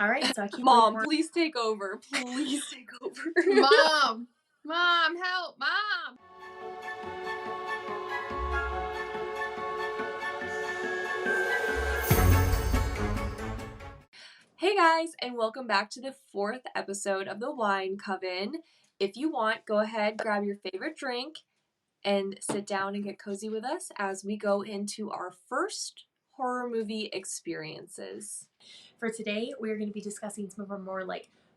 All right, so I keep Mom, please take over. Please take over. Mom, help, Mom. Hey guys, and welcome back to the 4th episode of the Wine Coven. If you want, go ahead, grab your favorite drink, and sit down and get cozy with us as we go into our first horror movie experiences. For today, we're going to be discussing some of our more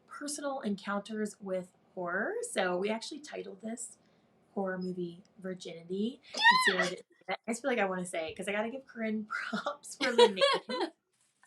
personal encounters with horror. So we actually titled this horror movie Virginity. I just feel like I want to say it because I got to give Corinne props for the name.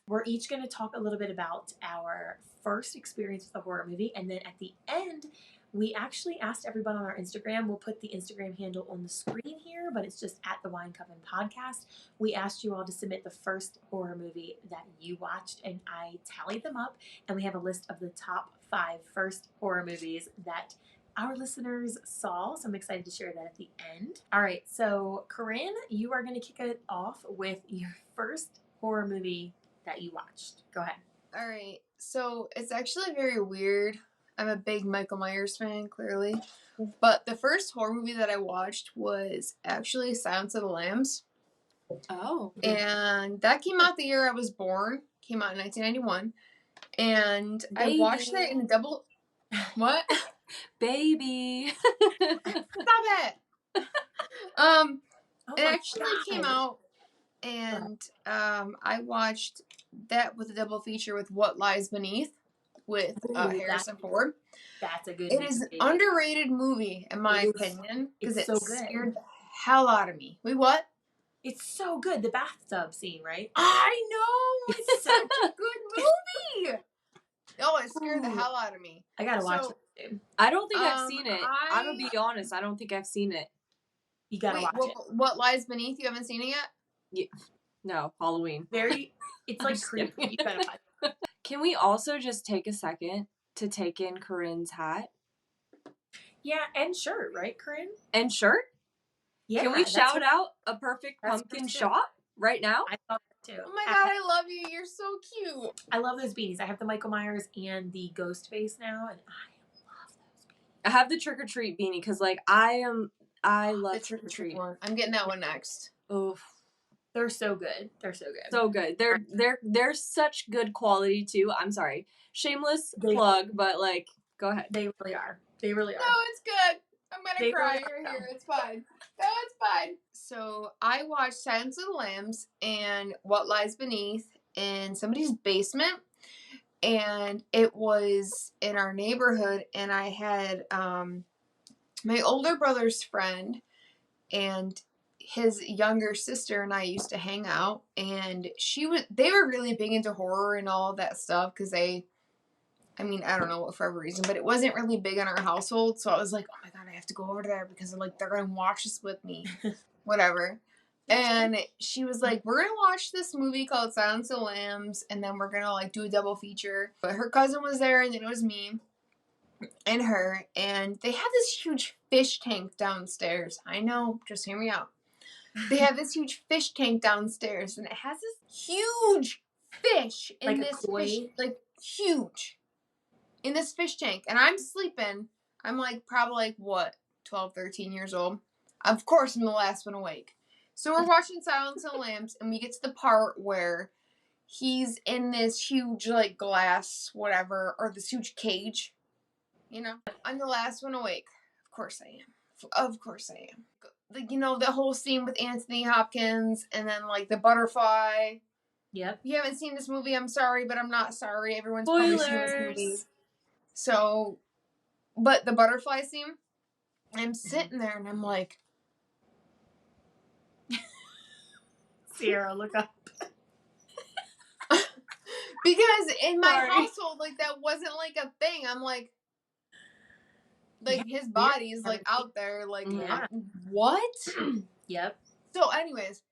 We're each going to talk a little bit about our first experience with a horror movie, and then at the end, we actually asked everyone on our Instagram. We'll put the Instagram handle on the screen here, but it's just at the Wine Coven Podcast. We asked you all to submit the first horror movie that you watched, and I tallied them up, and we have a list of the top 5 first horror movies that our listeners saw. So I'm excited to share that at the end. All right, so Corinne, you are going to kick it off with your first horror movie that you watched. Go ahead. All right, so it's actually very weird. I'm a big Michael Myers fan, clearly. But the first horror movie that I watched was actually Silence of the Lambs. Oh. And that came out the year I was born. Came out in 1991. And I watched it in a double... What? Baby. Stop it! It actually came out, and I watched that with a double feature with What Lies Beneath with Harrison Ford. That's a good It is an underrated movie, in my opinion, because it scared the hell out of me. Wait, what? It's so good. The bathtub scene, right? I know! It's such a good movie! Oh, it scared the hell out of me. I gotta watch it, dude. I don't think I've seen it. I'm gonna be honest. I don't think I've seen it. You gotta watch it. What Lies Beneath? You haven't seen it yet? Yeah. No, Halloween. It's like creepy. You gotta watch it. Can we also just take a second to take in Corinne's hat? Yeah, and shirt, right, Corinne? And shirt? Yeah. Can we shout out a perfect pumpkin shop right now? I love it too. Oh my god, I love you. You're so cute. I love those beanies. I have the Michael Myers and the ghost face now, and I love those beanies. I have the trick or treat beanie because I love the trick or treat one. I'm getting that one next. Oof. They're so good. They're so good. So good. They're such good quality too. I'm sorry. Shameless plug, but go ahead. They really are. They really are. No, it's good. I'm gonna cry. You're here. It's fine. No, it's fine. So I watched Silence of the Lambs and What Lies Beneath in somebody's basement, and it was in our neighborhood, and I had my older brother's friend and his younger sister and I used to hang out, and they were really big into horror and all of that stuff because I don't know what for every reason, but it wasn't really big in our household. So I was like, oh my god, I have to go over there because they're going to watch this with me. Whatever. And she was like, we're going to watch this movie called Silence of the Lambs, and then we're going to do a double feature. But her cousin was there, and then it was me and her, and they had this huge fish tank downstairs. I know, just hear me out. They have this huge fish tank downstairs, and it has this huge fish in this fish, huge. In this fish tank, and I'm sleeping. I'm probably 12, 13 years old. Of course, I'm the last one awake. So we're watching Silence of the Lambs, and we get to the part where he's in this huge glass, whatever, or this huge cage. You know, I'm the last one awake. Of course I am. Of course I am. The whole scene with Anthony Hopkins, and then the butterfly. Yep. If you haven't seen this movie, I'm sorry, but I'm not sorry. Everyone's probably seen this movie. So, but the butterfly scene, I'm sitting there and I'm like, Sierra, look up. Because in my household, that wasn't a thing. I'm his body is out there, what? Yep. So anyways,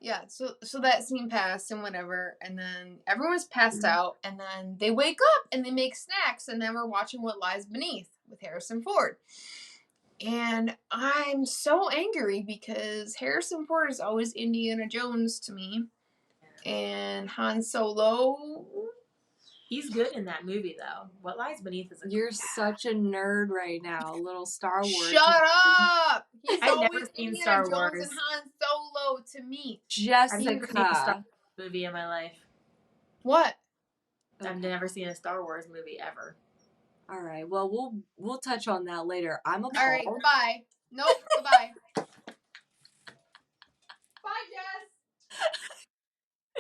yeah, so that scene passed and whatever, and then everyone's passed out, and then they wake up and they make snacks, and then we're watching What Lies Beneath with Harrison Ford. And I'm so angry because Harrison Ford is always Indiana Jones to me. And Han Solo He's good in that movie, though. What Lies Beneath is a You're such a nerd right now. Little Star Wars. Shut up! He's I've always never seen Indiana Star Jones Wars. and Han Solo to me. I've never seen a Star Jessica. Wars movie in my life. What? I've never seen a Star Wars movie ever. All right. Well, we'll touch on that later. I'm appalled. All right, goodbye. Nope, goodbye. Bye, Jess.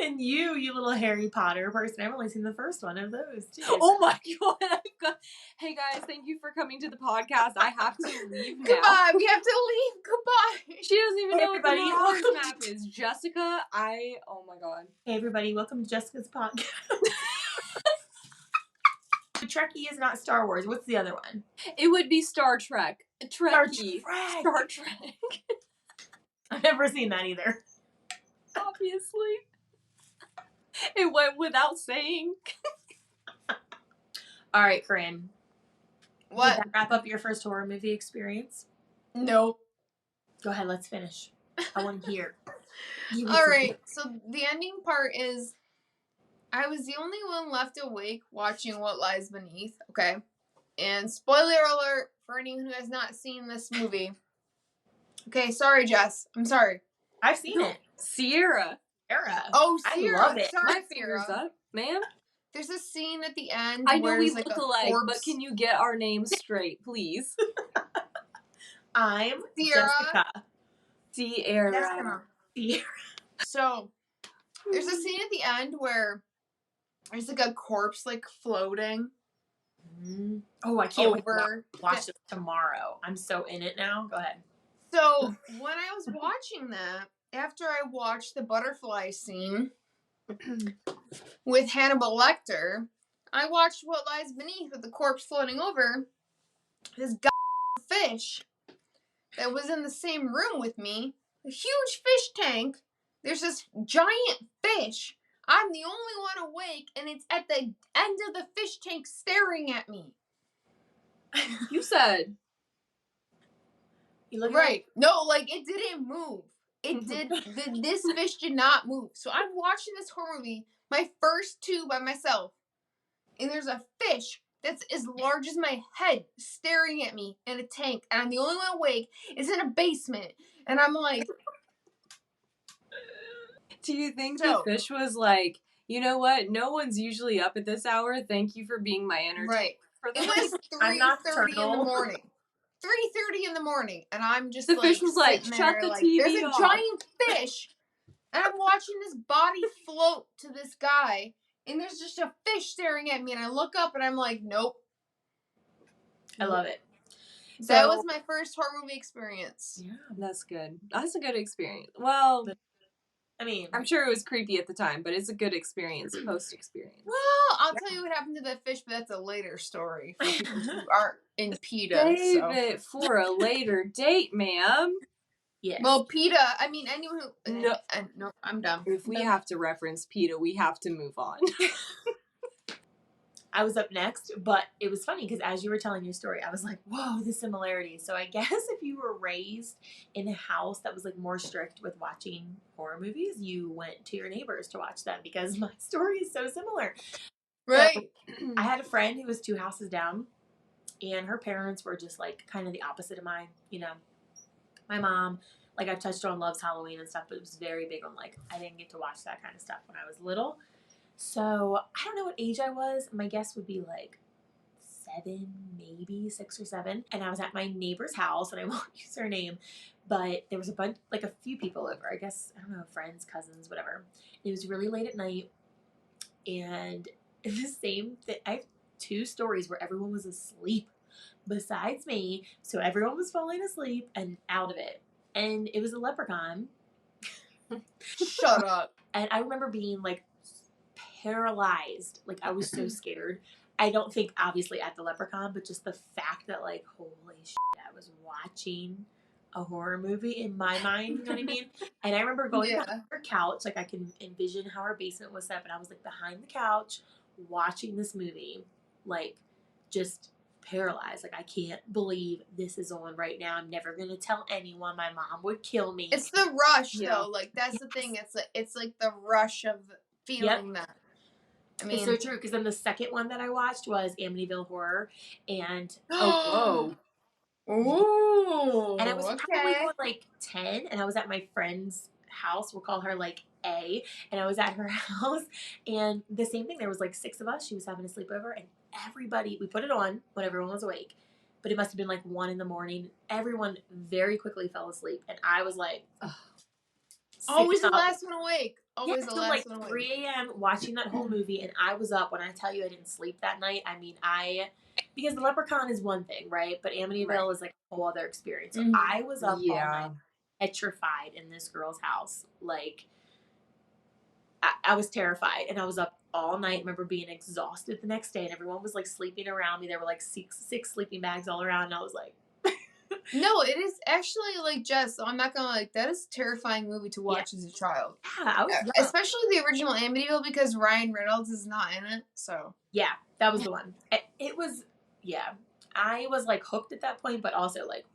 And you little Harry Potter person. I've only seen the first one of those, too. Oh my god. Hey guys, thank you for coming to the podcast. I have to leave now. Goodbye. We have to leave. Goodbye. She doesn't even know what the Everybody, Mars welcome map is. Jessica, oh my god. Hey, everybody. Welcome to Jessica's podcast. Trekkie is not Star Wars. What's the other one? It would be Star Trek. Trekkie. Star Trek. I've never seen that either. Obviously. It went without saying. All right, Corinne. What? Did that wrap up your first horror movie experience? Nope. Go ahead, let's finish. I want to hear. All right, so the ending part is I was the only one left awake watching What Lies Beneath, okay? And spoiler alert for anyone who has not seen this movie. Okay, sorry, Jess. I'm sorry. I've seen it. Sierra. Oh, I Sierra. love it. Sorry, My Sierra. finger's up, ma'am. There's a scene at the end I know where we there's, look like, a alike, corpse. but can you get our names straight, please? I'm Sierra. Jessica. Sierra. Sierra. So, there's a scene at the end where there's like a corpse like floating. Oh, I can't wait over. to watch this tomorrow. I'm so in it now. Go ahead. So, when I was watching that, after I watched the butterfly scene with Hannibal Lecter, I watched What Lies Beneath with the corpse floating over. This fish that was in the same room with me, a huge fish tank. There's this giant fish. I'm the only one awake, and it's at the end of the fish tank staring at me. You said. You look Right. No, like, it didn't move. It did. This fish did not move. So I'm watching this horror movie, my first two by myself, and there's a fish that's as large as my head staring at me in a tank, and I'm the only one awake. It's in a basement, and I'm like... Do you think the fish was like, you know what? No one's usually up at this hour. Thank you for being my entertainer. Right. For It was 3:30 in the morning. 3:30 in the morning, and I'm just the fish was like, shut the TV there's a off. giant fish, and I'm watching this body float to this guy, and there's just a fish staring at me, and I look up, and I'm like, nope. I love it. That was my first horror movie experience. Yeah, that's good. That's a good experience. Well, I mean, I'm sure it was creepy at the time, but it's a good experience, post-experience. Well, I'll tell you what happened to that fish, but that's a later story for people who aren't in PETA. Save it for a later date, ma'am. Yes. Well, PETA, I mean, anyone who... No. No, I'm done. If we have to reference PETA, we have to move on. I was up next, but it was funny because as you were telling your story, I was like, whoa, the similarities. So I guess if you were raised in a house that was like more strict with watching horror movies, you went to your neighbors to watch them because my story is so similar. Right. So, I had a friend who was 2 houses down, and her parents were just like kind of the opposite of mine. You know, my mom, like I've touched on, loves Halloween and stuff, but it was very big on like, I didn't get to watch that kind of stuff when I was little. So, I don't know what age I was. My guess would be like 7, maybe 6 or 7. And I was at my neighbor's house, and I won't use her name, but there was a bunch, like a few people over. I guess, I don't know, friends, cousins, whatever. It was really late at night, and the same thing. I have 2 stories where everyone was asleep besides me. So, everyone was falling asleep and out of it. And it was a leprechaun. Shut up. And I remember being like, paralyzed. Like, I was so scared. I don't think obviously at the leprechaun, but just the fact that like, holy shit, I was watching a horror movie in my mind, you know what I mean? And I remember going behind her couch, like I can envision how our basement was set, but I was like behind the couch watching this movie, like just paralyzed. Like, I can't believe this is on right now. I'm never gonna tell anyone. My mom would kill me. It's the rush though. Like, that's the thing. It's like the rush of feeling that. I mean, it's so true, because then the second one that I watched was Amityville Horror, and Oh, whoa. Ooh, and I was probably okay. more like 10, and I was at my friend's house. We'll call her like A, and I was at her house, and the same thing. There was like 6 of us. She was having a sleepover, and everybody, we put it on when everyone was awake, but it must have been like 1 in the morning. Everyone very quickly fell asleep, and I was like, Always sitting the up. last one awake. Yeah, Always the till like last one awake. 3 a.m. watching that whole movie, and I was up. When I tell you I didn't sleep that night, I mean, because the Leprechaun is one thing, right? But Amityville is like a whole other experience. So I was up all night, petrified in this girl's house. Like, I was terrified, and I was up all night. I remember being exhausted the next day, and everyone was like sleeping around me. There were like six sleeping bags all around, and I was like, No, it is actually like Jess. I'm not gonna like that is a terrifying movie to watch as a child. yeah, I was young. Especially the original Amityville because Ryan Reynolds is not in it. So Yeah, that was the one. It was, yeah. I was like hooked at that point, but also like,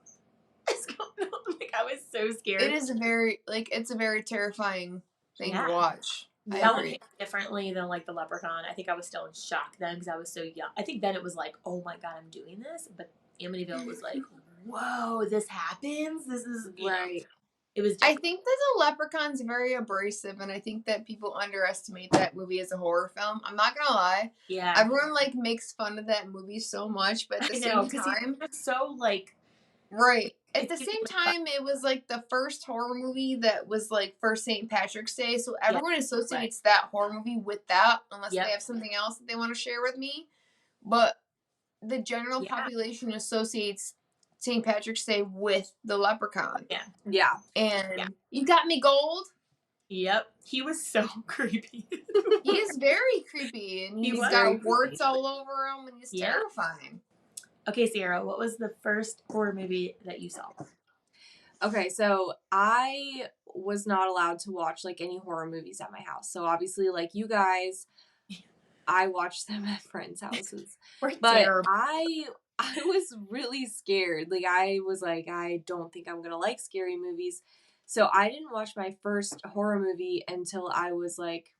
what's going on? Like, I was so scared. it is it's a very terrifying thing to watch. I That one agree. hit differently than like the Leprechaun. I think I was still in shock then because I was so young. I think then it was like, oh my god, I'm doing this. But Amityville was like, whoa, this happens. This is Right. It was. I Different. think that the Leprechaun's very abrasive, and I think that people underestimate that movie as a horror film. I'm not gonna lie. Yeah. Everyone like makes fun of that movie so much, but at the same time, he's so like. Right. At the same time, it was like the first horror movie that was like for St. Patrick's Day, so everyone associates that horror movie with that, unless they have something else that they want to share with me. But the general population associates St. Patrick's Day with the Leprechaun. Yeah. Yeah. And you got me gold. Yep. He was so creepy. He is very creepy, and he's got warts all over him, and he's terrifying. Okay, Sierra, what was the first horror movie that you saw? Okay, so I was not allowed to watch like any horror movies at my house. So obviously, like you guys, I watched them at friends' houses. But I was really scared. Like I was like, I don't think I'm gonna like scary movies. So I didn't watch my first horror movie until I was like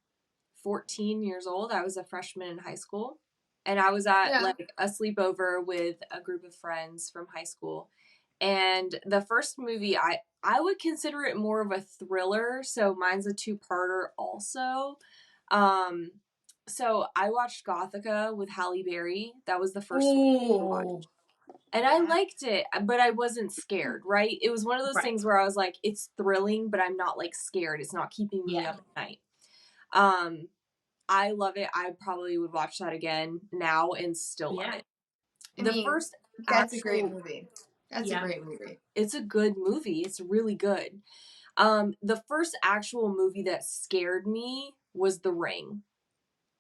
14 years old. I was a freshman in high school. And I was at like a sleepover with a group of friends from high school. And the first movie, I would consider it more of a thriller. So mine's a 2-parter also. So I watched Gothica with Halle Berry. That was the first one I watched. And I liked it, but I wasn't scared, right? It was one of those things where I was like, it's thrilling, but I'm not like scared. It's not keeping me up at night. I love it. I probably would watch that again now and still love it. That's a great movie. That's a great movie. It's a good movie. It's really good. The first actual movie that scared me was The Ring.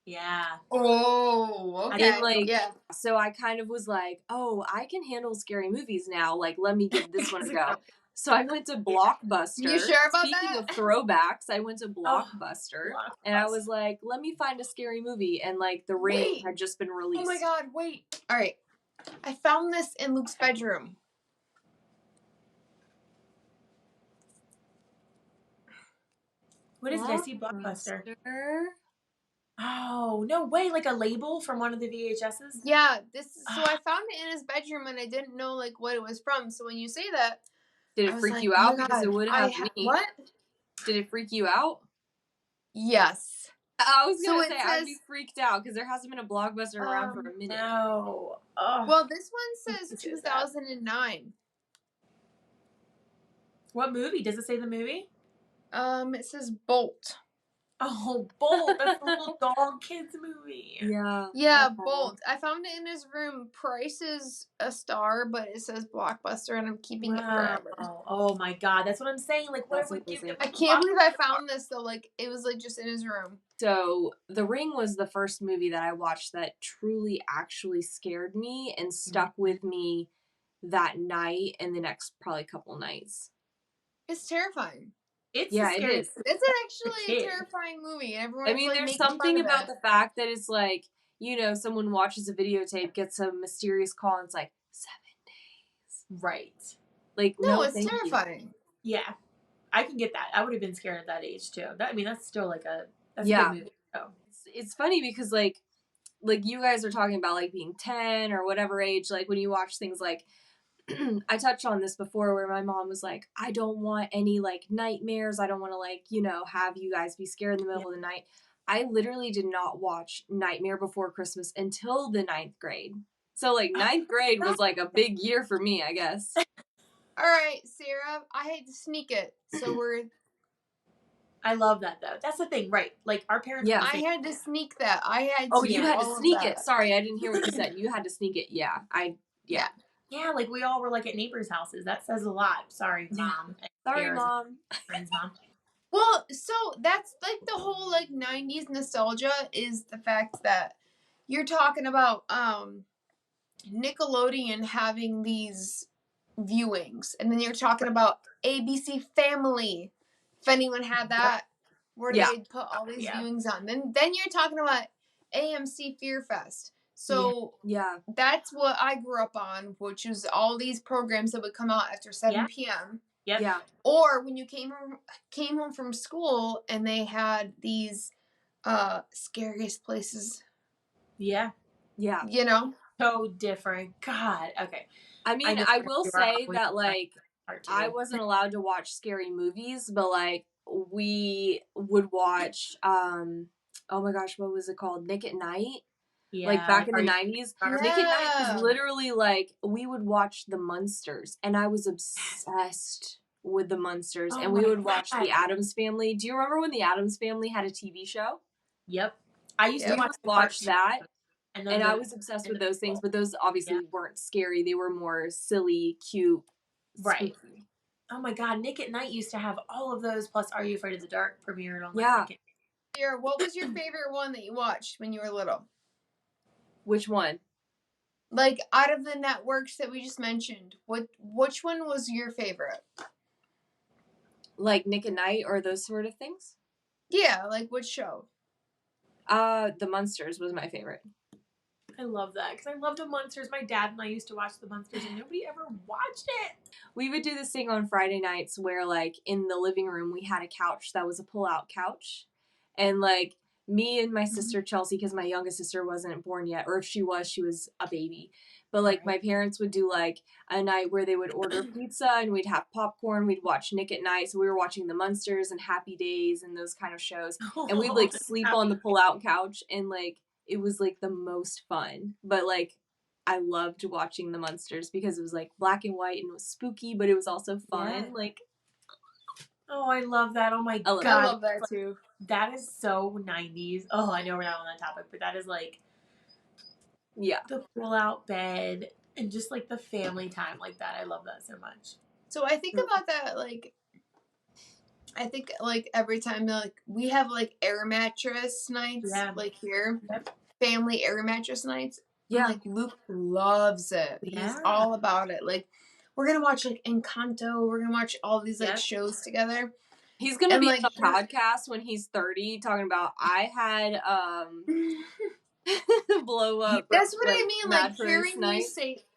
Yeah. Oh, okay. And like, so I kind of was like, oh, I can handle scary movies now. Like, let me give this one a go. So I went to Blockbuster. You sure about Speaking that? of throwbacks, I went to Blockbuster and I was like, let me find a scary movie. And like, The Ring had just been released. Oh my god, wait. All right. I found this in Luke's bedroom. What is it? I see Blockbuster. Oh, no way. Like a label from one of the VHSs? Yeah. So I found it in his bedroom and I didn't know like what it was from. So when you say that, did it freak you out? Because it would have me. What? Did it freak you out? Yes. I was going to say, I'd be freaked out because there hasn't been a Blockbuster around for a minute. No. Well, this one says 2009. What movie? Does it say the movie? It says Bolt. Oh, Bolt. That's the little dog kids movie. Yeah. Yeah, Bolt. I found it in his room. Price is a star, but it says Blockbuster, and I'm keeping it forever. Oh my god, that's what I'm saying. Like, what if we give it? I can't believe I found this though. Like, it was like just in his room. So, The Ring was the first movie that I watched that truly actually scared me and stuck with me that night and the next probably couple nights. It's terrifying. It is. It's actually a terrifying movie. Everyone's there's something about the fact that it's like, someone watches a videotape, gets a mysterious call, and it's like 7 days. Right. Like, no, it's terrifying. Yeah, I can get that. I would have been scared at that age too. That's still like a good movie. it's funny because like you guys are talking about like being 10 or whatever age, like when you watch things like I touched on this before where my mom was like, I don't want any like nightmares. I don't want to like, have you guys be scared in the middle of the night. I literally did not watch Nightmare Before Christmas until the 9th grade. So like ninth grade was like a big year for me, I guess. All right, Sarah, I had to sneak it. So I love that though. That's the thing, right? Like our parents. Yeah. I had to sneak that. I had Oh, to you do had to all of sneak it. that. Sorry, I didn't hear what you said. You had to sneak it. Yeah. Yeah. Yeah, like we all were like at neighbors' houses. That says a lot. Sorry, Mom. Sorry, Sarah's Mom. friend's mom. Well, so that's like the whole like 90s nostalgia is the fact that you're talking about Nickelodeon having these viewings, and then you're talking about ABC Family, if anyone had that, where Yeah. they'd put all these viewings on. Then you're talking about AMC Fear Fest. So Yeah. that's what I grew up on, which is all these programs that would come out after 7 p.m. Yep. Yeah. Or when you came home from school and they had these scariest places. Yeah. Yeah. You know? So different. God. Okay. I mean, I will say that like I wasn't allowed to watch scary movies, but like we would watch oh my gosh, what was it called? Nick at Night? Yeah, like back in the 90s. Yeah. Nick at Night was literally like we would watch the Munsters and I was obsessed with the Munsters and we would watch the Addams Family. Do you remember when the Addams Family had a TV show? Yep. I used to watch that. And I the, was obsessed with those things, but those obviously weren't scary. They were more silly, cute, right. spooky. Oh my God, Nick at Night used to have all of those. Plus, Are You Afraid of the Dark premiered on Yeah. Here, what was your favorite one that you watched when you were little? Which one? Like out of the networks that we just mentioned, which one was your favorite? Like Nick at Night or those sort of things? Yeah, like which show? The Munsters was my favorite. I love that because I love the Munsters. My dad and I used to watch the Munsters and nobody ever watched it. We would do this thing on Friday nights where like in the living room we had a couch that was a pull-out couch. And like me and my sister Chelsea, because my youngest sister wasn't born yet, or if she was a baby. But like my parents would do like a night where they would order pizza and we'd have popcorn. We'd watch Nick at Night. So we were watching the Munsters and Happy Days and those kind of shows. And we'd like sleep on the pull-out couch and like it was like the most fun. But like I loved watching the Munsters because it was like black and white and it was spooky, but it was also fun. Yeah. Like, oh, I love that. Oh my God. I love that too. That is so 90s. Oh, I know we're not on that topic, but that is like, the pull-out bed and just like the family time like that. I love that so much. So I think about that like. I think like every time like we have like air mattress nights like here, family air mattress nights. Yeah, and, like Luke loves it. Yeah. He's all about it. Like we're gonna watch like Encanto. We're gonna watch all these like shows together. He's gonna be on a podcast when he's 30 talking about I had blow up. That's what I mean.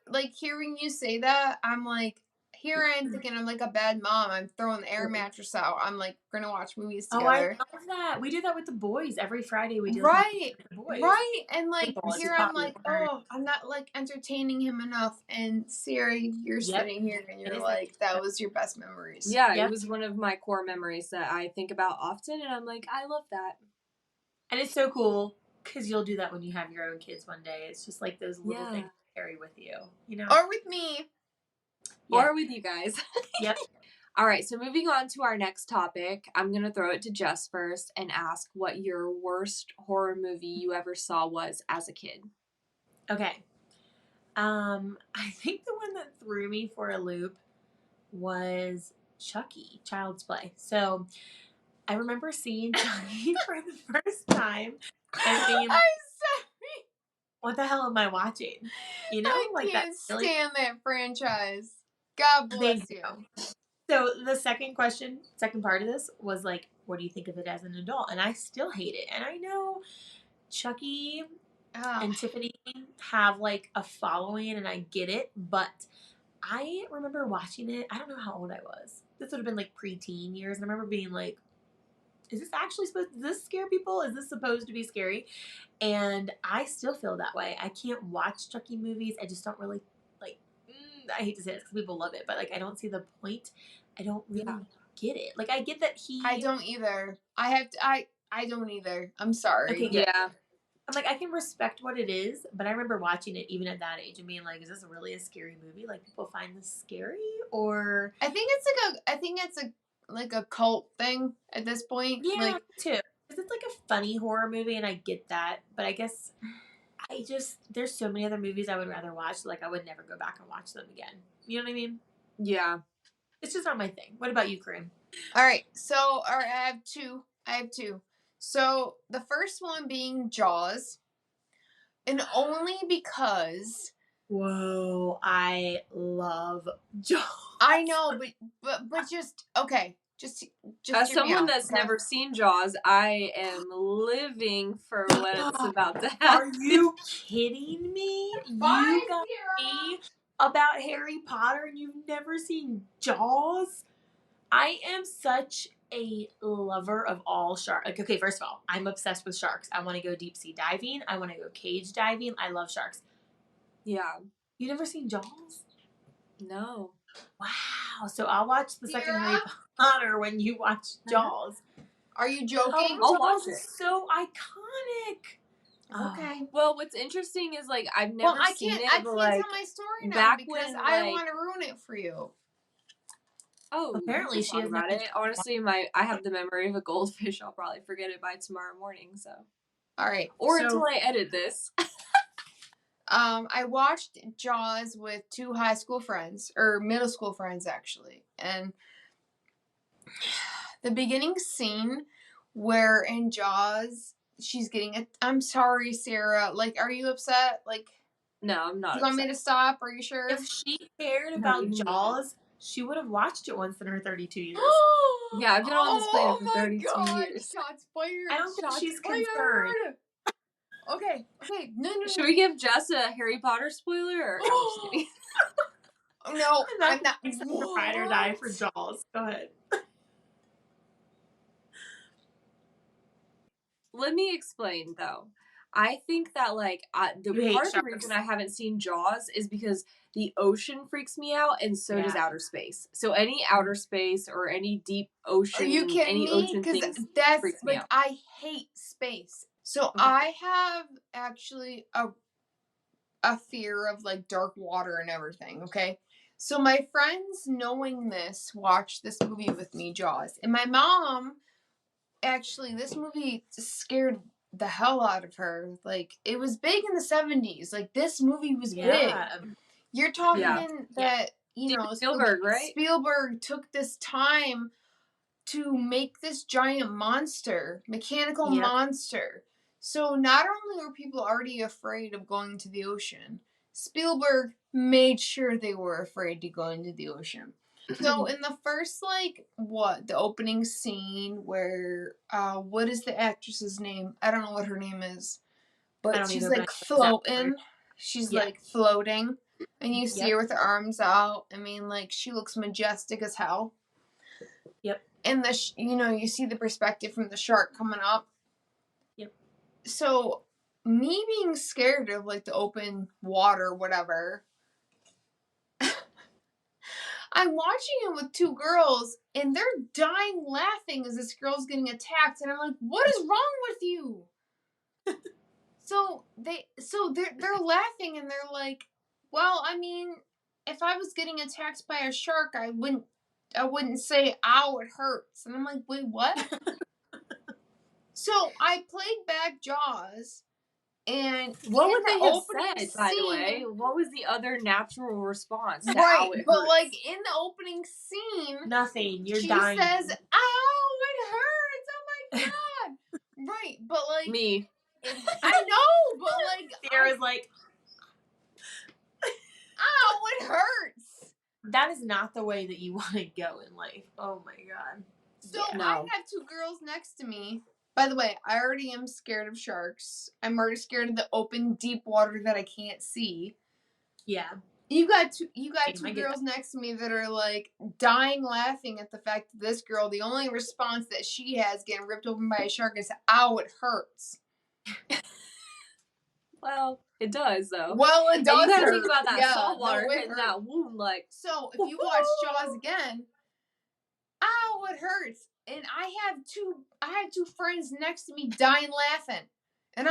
Like hearing you say that, I'm like. Here I am thinking I'm like a bad mom. I'm throwing the air mattress out. I'm like gonna watch movies together. Oh, I love that. We do that with the boys every Friday. We do right, with the boys. Right. And like here I'm like, oh, I'm not like entertaining him enough. And Sarah, you're sitting here and you're like, that was your best memories. Yeah, it was one of my core memories that I think about often, and I'm like, I love that. And it's so cool because you'll do that when you have your own kids one day. It's just like those little things you carry with you, you know, or with me. Or with you guys. Yep. All right, so moving on to our next topic, I'm going to throw it to Jess first and ask what your worst horror movie you ever saw was as a kid. Okay. I think the one that threw me for a loop was Chucky, Child's Play. So I remember seeing Chucky for the first time and being like, what the hell am I watching? You know, I can't stand that franchise. God bless you. So the second part of this was like, what do you think of it as an adult? And I still hate it. And I know Chucky and Tiffany have like a following and I get it, but I remember watching it. I don't know how old I was. This would have been like preteen years. And I remember being like, is this actually supposed? Does this scare people? Is this supposed to be scary? And I still feel that way. I can't watch Chucky movies. I just don't really like. I hate to say this because people love it, but like I don't see the point. I don't really get it. Like I get that he. I don't either. I don't either. I'm sorry. Okay, good. Yeah. I'm like I can respect what it is, but I remember watching it even at that age and being like, "Is this really a scary movie? Like people find this scary?" Or I think it's like a cult thing at this point. yeah, Like, me too. Because it's like a funny horror movie, and I get that, but I guess there's so many other movies I would rather watch. Like I would never go back and watch them again. You know what I mean? Yeah. It's just not my thing. What about you, Corinne? all right. So, all right, I have two. So the first one being Jaws, and only because Whoa, I love Jaws. I know, but just okay. Just As hear me someone out, that's okay? never seen Jaws, I am living for what's about to happen. Are you kidding me? You got me about Harry Potter and you've never seen Jaws? I am such a lover of all sharks. Like, okay, first of all, I'm obsessed with sharks. I want to go deep sea diving. I want to go cage diving. I love sharks. Yeah. You never seen Jaws? No. Wow. So I'll watch the second Sierra? Harry Potter when you watch Jaws. Are you joking? Oh, I'll watch Jaws is it. so iconic. Okay. Well, what's interesting is like I've never Well, I seen can't. it, I but can't like tell my story now back because when, I don't like- want to ruin it for you. Apparently you she can has talk about never it. Honestly, I have the memory of a goldfish. I'll probably forget it by tomorrow morning. So, All right. or So- until I edit this. I watched Jaws with two high school friends, or middle school friends actually, and the beginning scene where in Jaws she's getting a. I'm sorry, Sarah. Like, are you upset? Like, No, I'm not. do you want me to stop? Are you sure? If she cared No, about you can go Jaws, she would have watched it once in her 32 years. Yeah, I've been on this planet for my 32 God, years. Shots fired. I don't think shots she's fired. concerned. Okay. No. Should we give Jess a Harry Potter spoiler? Or... I'm just kidding. No, I'm not. Except for ride or die for Jaws. Go ahead. Let me explain though. I think that like the You hate part of the sharks. reason I haven't seen Jaws is because the ocean freaks me out, and so does Yeah. outer space. So any outer space or any deep ocean, Are you kidding any me? ocean Because things that's freaks me like out. I hate space. So Okay. I have actually a fear of like dark water and everything. Okay, so my friends, knowing this, watched this movie with me, Jaws, and my mom. Actually, this movie scared the hell out of her. Like, it was big in the 70s. Like, this movie was big. You're talking that, you know, Spielberg, right? Spielberg took this time to make this giant monster, mechanical monster. So not only were people already afraid of going to the ocean, Spielberg made sure they were afraid to go into the ocean. So in the first, like, the opening scene where, what is the actress's name? I don't know what her name is. But she's, like, floating. She's, like, floating. And you see her with her arms out. I mean, like, she looks majestic as hell. Yep. And, you see the perspective from the shark coming up. Yep. So, me being scared of, like, the open water, whatever... I'm watching it with two girls, and they're dying laughing as this girl's getting attacked, and I'm like, "What is wrong with you?" So they're laughing, and they're like, "Well, I mean, if I was getting attacked by a shark, I wouldn't say, 'Ow, it hurts.'" And I'm like, "Wait, what?" So I played back Jaws. And what would they have said, by the way? What was the other natural response to how it but hurts? like in the opening scene, nothing. You're she dying. says, "Ow, it hurts! Oh my god!" Right, but like me, I know, but like Sarah's like, "Ow, it hurts!" that is not the way that you want to go in life. Oh my god. So I have two girls next to me. By the way, I already am scared of sharks. I'm already scared of the open, deep water that I can't see. Yeah. You got two I get girls next to me that are like dying laughing at the fact that this girl, the only response that she has getting ripped open by a shark is, ow, it hurts. Well, it does though. Well, it does. And you gotta hurt. think about that Yeah, salt water no, it hitting hurts. that wound like. So if you watch Jaws again, ow, it hurts. And I had two friends next to me dying laughing. And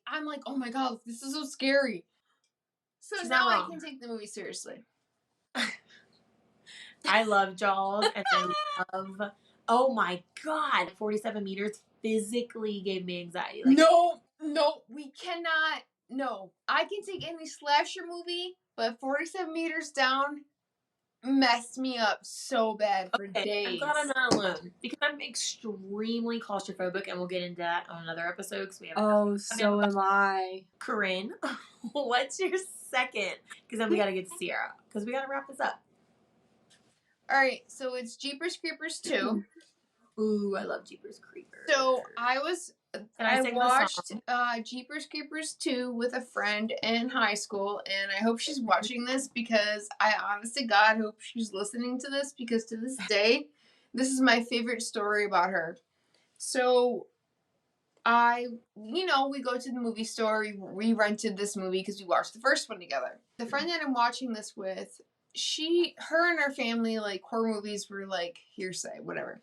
I'm like, oh my god, this is so scary. So She's now not I wrong. can take the movie seriously. I love Jaws, and I love. Oh my god, 47 meters physically gave me anxiety. Like, No, we cannot. No, I can take any slasher movie, but 47 meters down messed me up so bad for days. I'm glad I'm not alone because I'm extremely claustrophobic, and we'll get into that on another episode because we have. Oh, so am I. Corinne, what's your second? Because then we gotta get to Sierra because we gotta wrap this up. All right, so it's Jeepers Creepers 2. Ooh, I love Jeepers Creepers. So I sing the watched song? Jeepers Creepers 2 with a friend in high school, and I hope she's watching this because I honest to God hope she's listening to this because to this day, this is my favorite story about her. So we go to the movie store, we rented this movie because we watched the first one together. The friend that I'm watching this with, her and her family, like, horror movies were like hearsay, whatever.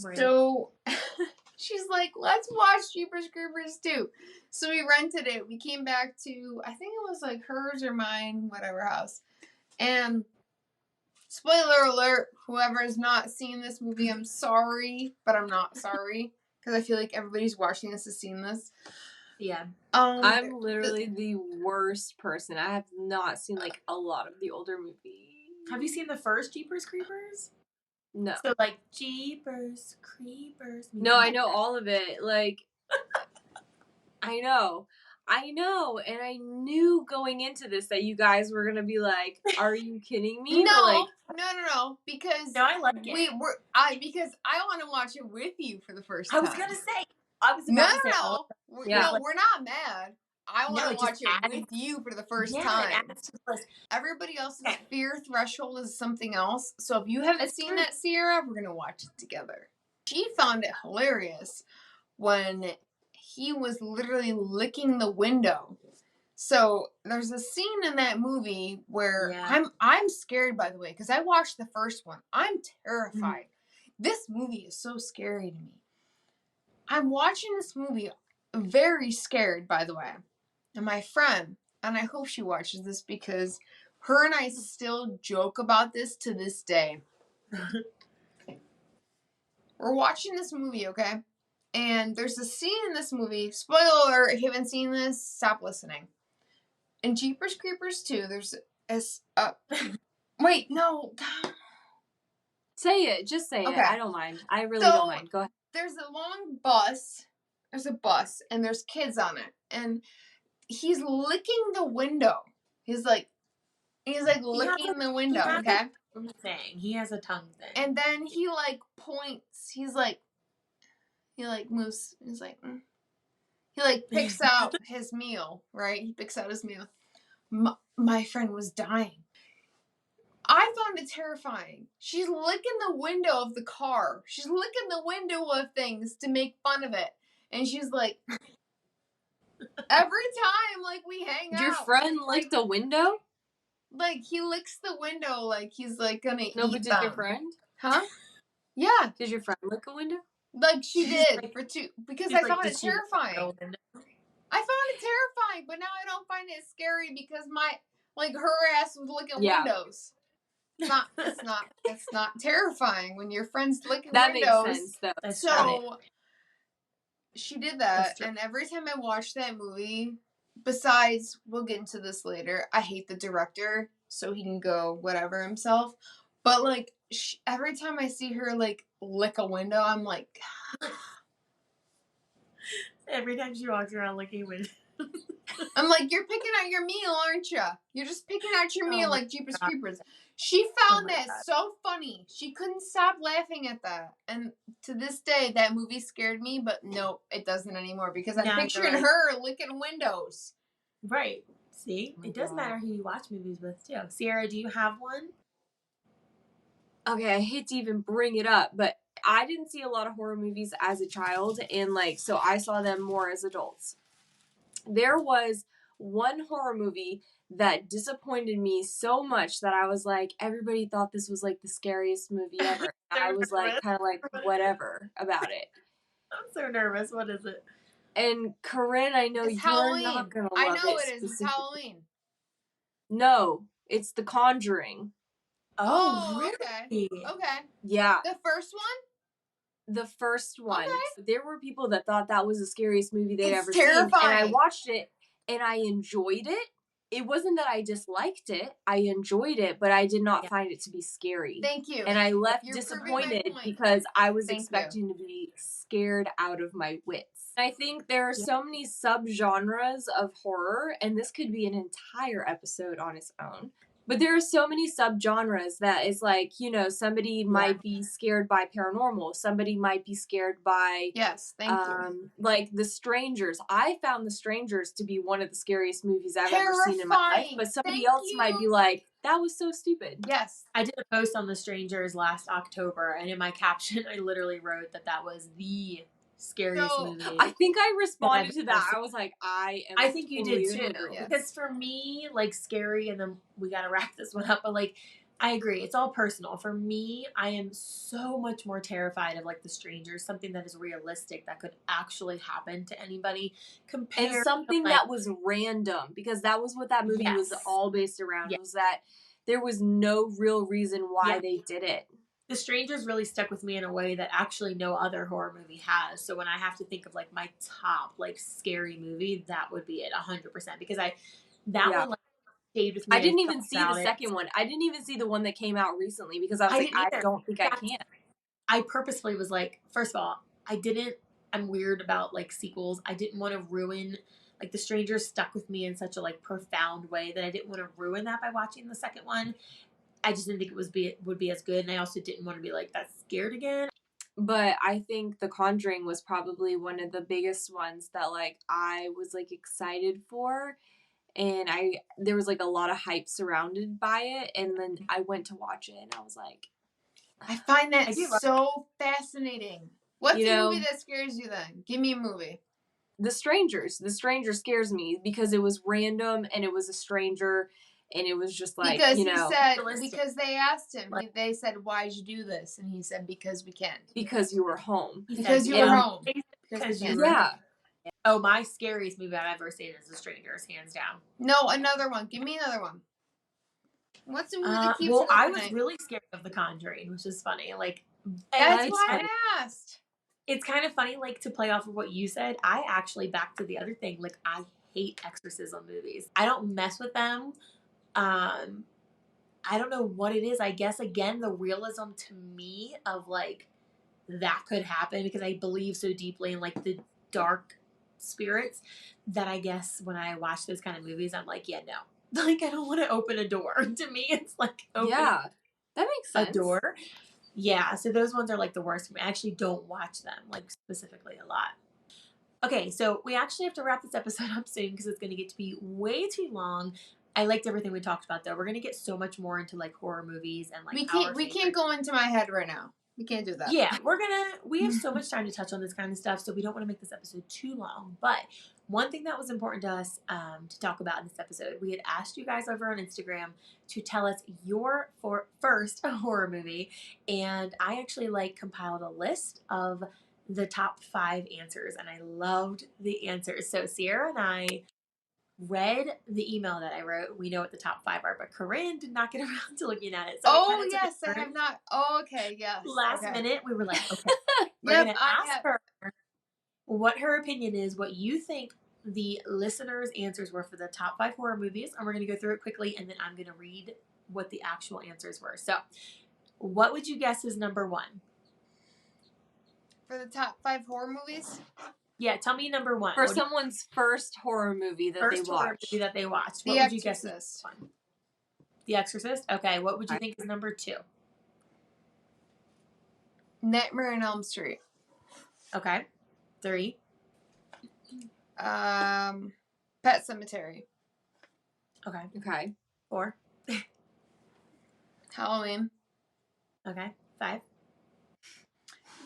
Right. So she's like, let's watch Jeepers Creepers 2. So we rented it. We came back to, I think it was like hers or mine, whatever house. And spoiler alert, whoever has not seen this movie, I'm sorry, but I'm not sorry. Because I feel like everybody's watching this has seen this. Yeah. I'm literally the worst person. I have not seen like a lot of the older movies. Have you seen the first Jeepers Creepers? No. So like Jeepers Creepers. No, I know all of it. Like, I know, and I knew going into this that you guys were gonna be like, "Are you kidding me?" No, no, because I like it. Because I want to watch it with you for the first time. I was gonna say. I was about to say. No, we're not mad. I want to watch it with you for the first time. Everybody else's fear threshold is something else. So if you haven't seen that, Sierra, we're gonna watch it together. She found it hilarious when he was literally licking the window. So there's a scene in that movie where I'm scared, by the way, because I watched the first one. I'm terrified. This movie is so scary to me. I'm watching this movie very scared, by the way. And my friend, and I hope she watches this because her and I still joke about this to this day. We're watching this movie, okay? And there's a scene in this movie. Spoiler alert, if you haven't seen this, stop listening. In Jeepers Creepers 2, there's wait, no. Say it. Just say it. I don't mind. I really don't mind. Go ahead. There's a long bus. There's a bus, and there's kids on it. And he's licking the window. He's like licking the window, okay? He has a tongue thing. And then he like points. He like moves. He's like, He like picks out his meal, right? He picks out his meal. My friend was dying. I found it terrifying. She's licking the window of the car. She's licking the window of things to make fun of it. And she's like, every time, like, we hang out. Your friend licked a window? Like, he licks the window like he's, like, gonna eat No, but did your friend? Huh? Yeah. Did your friend lick a window? Like, she did. Because I found it terrifying. I found it terrifying, but now I don't find it scary because her ass was licking windows. It's not terrifying when your friend's licking windows. That makes sense, though. So she did that, and every time I watch that movie, besides, we'll get into this later, I hate the director, so he can go whatever himself. But like every time I see her like lick a window, I'm like, every time she walks around licking windows. I'm like, you're picking out your meal, aren't you? You're just picking out your meal like Jeepers Creepers. She found that so funny. She couldn't stop laughing at that. And to this day, that movie scared me, but no, it doesn't anymore because I'm picturing her licking windows. Right. See, Oh my it does God. matter who you watch movies with too. Sierra, do you have one? Okay, I hate to even bring it up, but I didn't see a lot of horror movies as a child, and like, so I saw them more as adults. There was one horror movie that disappointed me so much that I was like, everybody thought this was like the scariest movie ever. And I was like, kind of like, whatever about it. I'm so nervous. What is it? And Corinne, I know It's you're Halloween. not gonna I love know it. it is. It's specifically. Halloween. No, it's The Conjuring. Oh, okay. really? Okay. Yeah, The first one? the first one. Okay. There were people that thought that was the scariest movie they'd It's ever seen, and I terrifying. watched it and I enjoyed it. It wasn't that I disliked it. I enjoyed it, but I did not find it to be scary. Thank you. And I left You're proving my disappointed point. because I was Thank expecting to be scared out of my wits. I think there are so many subgenres of horror, and this could be an entire episode on its own. But there are so many subgenres that it's like, you know, somebody might be scared by paranormal. Somebody might be scared by, Yes, thank you. like The Strangers. I found The Strangers to be one of the scariest movies I've ever seen in my life. Terrifying. But somebody Thank else you. might be like, that was so stupid. Yes. I did a post on The Strangers last October, and in my caption, I literally wrote that was the scariest movie. I think I responded to that. I was like, I think you totally did too. Yes. Because for me, like, scary, and then we gotta wrap this one up, but like, I agree. It's all personal. For me, I am so much more terrified of like The Strangers, something that is realistic that could actually happen to anybody, compared and something to, like, that was random, because that was what that movie was all based around. Yes. Was that there was no real reason why they did it. The Strangers really stuck with me in a way that actually no other horror movie has. So when I have to think of like my top like scary movie, that would be it 100%, because that one like stayed with me. I didn't even see the second one. I didn't even see the one that came out recently because I was like, I don't think I can. I purposefully was like, first of all, I'm weird about like sequels. I didn't want to ruin, like, The Strangers stuck with me in such a like profound way that I didn't want to ruin that by watching the second one. I just didn't think would be as good, and I also didn't want to be like that scared again. But I think The Conjuring was probably one of the biggest ones that like I was like excited for, and there was like a lot of hype surrounded by it, and then I went to watch it and I was like, I find that so fascinating. What's a movie that scares you then? Give me a movie. The Strangers. The Stranger scares me because it was random and it was a stranger. And it was just like, because because they asked him, they said, why'd you do this? And he said, because we can. Because you were home. Because you were home. Because you were home. Oh, my scariest movie I've ever seen is The Strangers, hands down. No, another one. Give me another one. What's the movie that keeps well, I was really scared of The Conjuring, which is funny. Like, that's why I asked. It's kind of funny, like, to play off of what you said. I actually, back to the other thing, like, I hate exorcism movies. I don't mess with them. I don't know what it is. I guess, again, the realism to me of like that could happen, because I believe so deeply in like the dark spirits, that I guess when I watch those kind of movies, I'm like, yeah, no, like, I don't want to open a door. To me, it's like, that makes sense. A door. Yeah, so those ones are like the worst for me. I actually don't watch them like specifically a lot. Okay, so we actually have to wrap this episode up soon because it's going to get to be way too long. I liked everything we talked about, though. We're going to get so much more into like horror movies and like we can't go into my head right now. We can't do that. Yeah, we have so much time to touch on this kind of stuff, so we don't want to make this episode too long. But one thing that was important to us to talk about in this episode, we had asked you guys over on Instagram to tell us your first horror movie, and I actually like compiled a list of the top 5 answers, and I loved the answers. So Sierra and I read the email that I wrote. We know what the top 5 are, but Corinne did not get around to looking at it. So yes, I have not. Oh, okay, yes. Last minute, we were like, okay, we're going to ask her what her opinion is, what you think the listeners' answers were for the top 5 horror movies, and we're going to go through it quickly, and then I'm going to read what the actual answers were. So, what would you guess is number 1? For the top 5 horror movies? Yeah, tell me number 1. For someone's first horror movie that they watched. What would you guess is number 1? The Exorcist? Okay, what would you think is number 2? Nightmare on Elm Street. Okay. 3? Pet Sematary. Okay. Okay. 4. Halloween. Okay. 5.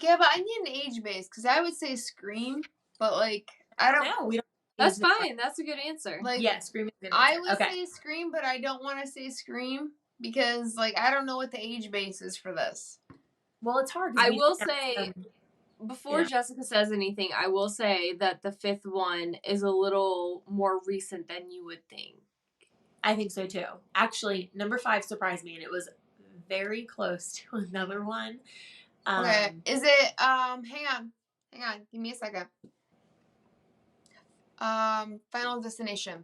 Yeah, but I need an age base because I would say Scream, but like I don't. No, we don't. That's fine. That's a good answer. Like Yeah, Scream is a good I answer. would Okay. say Scream, but I don't want to say Scream because like I don't know what the age base is for this. Well, it's hard. 'Cause I we will don't have say, some- before yeah. Jessica says anything, I will say that the 5th one is a little more recent than you would think. I think so too. Actually, number 5 surprised me, and it was very close to another one. Okay, is it? Hang on, give me a second. Final Destination.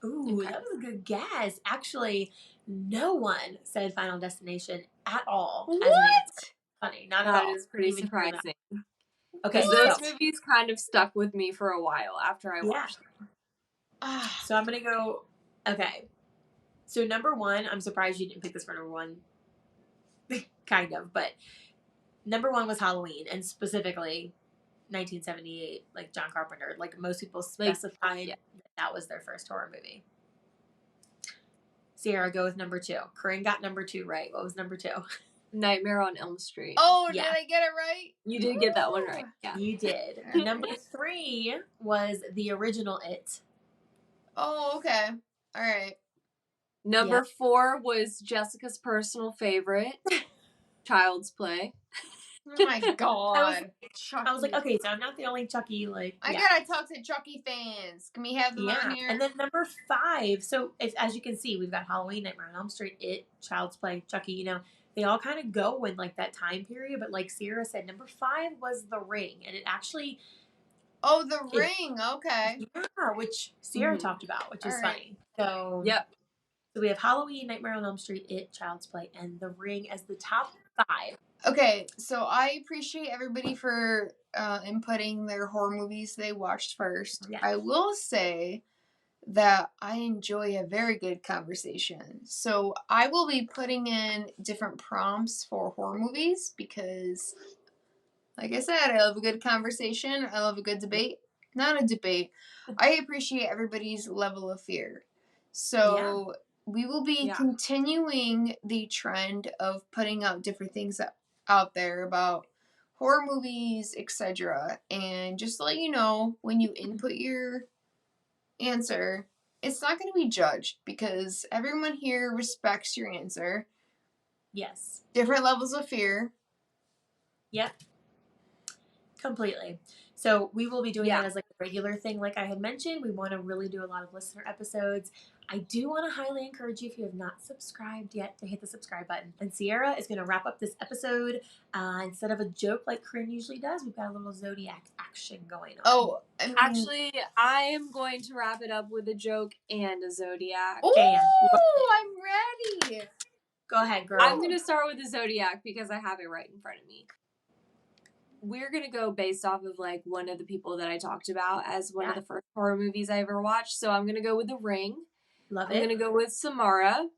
Ooh, Okay. that was a good guess. Actually, no one said Final Destination at all as an answer. Funny, not at That all. is pretty Didn't even hear that. surprising. Okay, Because those so movies kind of stuck with me for a while after I yeah. watched them. So I'm gonna go. Okay, so number 1, I'm surprised you didn't pick this for number 1. Kind of, but number 1 was Halloween, and specifically 1978, like John Carpenter. Like most people specified that was their first horror movie. Sierra, go with number 2. Corinne got number 2 right. What was number 2? Nightmare on Elm Street. Oh, Yeah. did I get it right? You did get that one right. Yeah. You did. Okay. Number 3 was the original It. Oh, okay. All right. Number 4 was Jessica's personal favorite, Child's Play. Oh my god. I was like, okay, so I'm not the only Chucky, like, I yeah. gotta talk to Chucky fans. Can we have them on here? And then number 5, so as you can see, we've got Halloween, Nightmare on Elm Street, It, Child's Play, Chucky, you know, they all kind of go in like that time period, but like Sierra said, number 5 was The Ring, and it actually... Oh, The Ring, okay. Yeah, which Sierra talked about, which is funny. So, yep. So we have Halloween, Nightmare on Elm Street, It, Child's Play, and The Ring as the top 5. Okay, so I appreciate everybody for inputting their horror movies they watched first. Yeah. I will say that I enjoy a very good conversation. So I will be putting in different prompts for horror movies because, like I said, I love a good conversation. I love a good debate. Not a debate. I appreciate everybody's level of fear. So we will be continuing the trend of putting out different things out there about horror movies, etc. And just to let you know, when you input your answer, it's not going to be judged because everyone here respects your answer. Yes. Different levels of fear. Yep. Completely. So we will be doing that as like a regular thing, like I had mentioned. We want to really do a lot of listener episodes. I do want to highly encourage you, if you have not subscribed yet, to hit the subscribe button. And Sierra is going to wrap up this episode. Instead of a joke like Corinne usually does, we've got a little Zodiac action going on. Oh, actually, I am going to wrap it up with a joke and a Zodiac. Ooh, I'm ready. Go ahead, girl. I'm going to start with the Zodiac because I have it right in front of me. We're going to go based off of like one of the people that I talked about as one of the first horror movies I ever watched. So I'm going to go with The Ring. Love I'm going to go with Samara.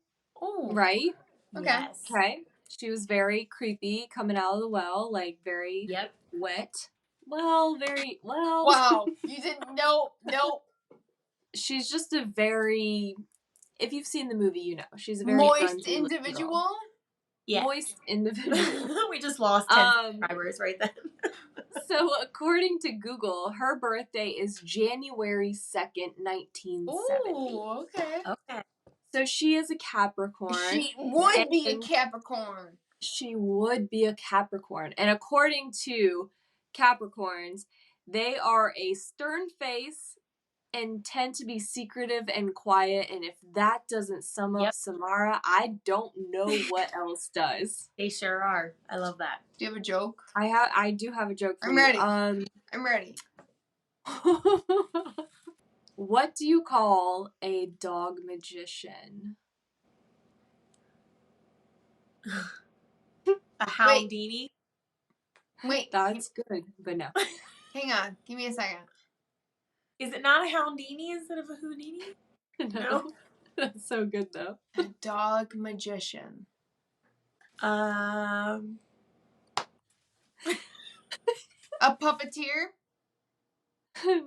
Oh. Right? Okay. Yes. Okay. She was very creepy coming out of the well, like very wet. Well, very well. Wow. You didn't know. Nope. She's just a very, if you've seen the movie, you know. She's a very moist individual. Yeah. Moist individual. We just lost 10 subscribers right then. So, according to Google, her birthday is January 2nd, 1970. Ooh, okay. So, she is a Capricorn. She would be a Capricorn. She would be a Capricorn. And according to Capricorns, they are a stern face and tend to be secretive and quiet. And if that doesn't sum up Samara, I don't know what else does. They sure are. I love that. Do you have a joke? I do have a joke for you. Ready. I'm ready. What do you call a dog magician? A Houdini? Wait. That's good, but no. Hang on. Give me a second. Is it not a Houdini instead of a Houdini? No. That's so good, though. A dog magician. A puppeteer?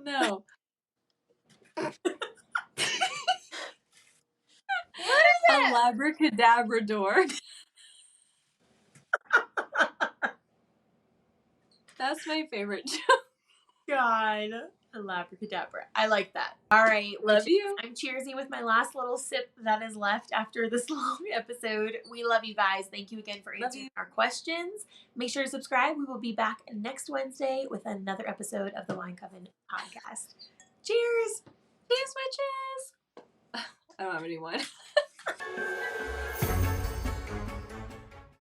No. Labracadabrador. That's my favorite joke. God. Labracadabra. I like that. All right. Love you. I'm cheersing with my last little sip that is left after this long episode. We love you guys. Thank you again for answering our questions. Make sure to subscribe. We will be back next Wednesday with another episode of the Wine Coven podcast. Cheers. Cheers, witches. I don't have anyone.